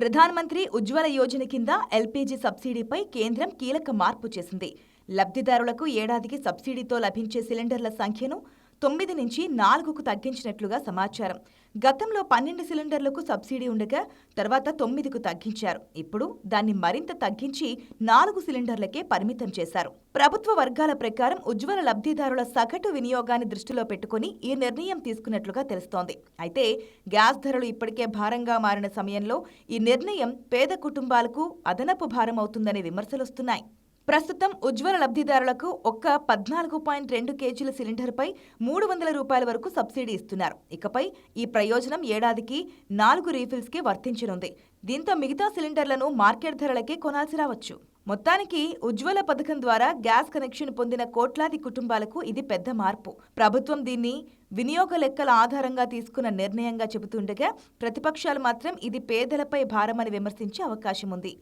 ప్రధానమంత్రి ఉజ్వల యోజన కింద ఎల్పీజీ సబ్సిడీపై కేంద్రం కీలక మార్పు చేసింది. లబ్ధిదారులకు ఏడాదికి సబ్సిడీతో లభించే సిలిండర్ల సంఖ్యను 9 నుంచి 4కు తగ్గించినట్లుగా సమాచారం. గతంలో 12 సిలిండర్లకు సబ్సిడీ ఉండగా తర్వాత 9కు తగ్గించారు. ఇప్పుడు దాన్ని మరింత తగ్గించి 4 సిలిండర్లకే పరిమితం చేశారు. ప్రభుత్వ వర్గాల ప్రకారం ఉజ్వల లబ్ధిదారుల సగటు వినియోగాన్ని దృష్టిలో పెట్టుకుని ఈ నిర్ణయం తీసుకున్నట్లుగా తెలుస్తోంది. అయితే గ్యాస్ ధరలు ఇప్పటికే భారంగా మారిన సమయంలో ఈ నిర్ణయం పేద కుటుంబాలకు అదనపు భారం అవుతుందనే విమర్శలొస్తున్నాయి. ప్రస్తుతం ఉజ్వల లబ్ధిదారులకు ఒక్క 14.2 కేజీల సిలిండర్పై 300 రూపాయల వరకు సబ్సిడీ ఇస్తున్నారు. ఇకపై ఈ ప్రయోజనం ఏడాదికి 4 రీఫిల్స్కి వర్తించనుంది. దీంతో మిగతా సిలిండర్లను మార్కెట్ ధరలకే కొనాల్సి రావచ్చు. మొత్తానికి ఉజ్వల పథకం ద్వారా గ్యాస్ కనెక్షన్ పొందిన కోట్లాది కుటుంబాలకు ఇది పెద్ద మార్పు. ప్రభుత్వం దీన్ని వినియోగ లెక్కల ఆధారంగా తీసుకున్న నిర్ణయంగా చెబుతుండగా ప్రతిపక్షాలు మాత్రం ఇది పేదలపై భారమని విమర్శించే అవకాశం ఉంది.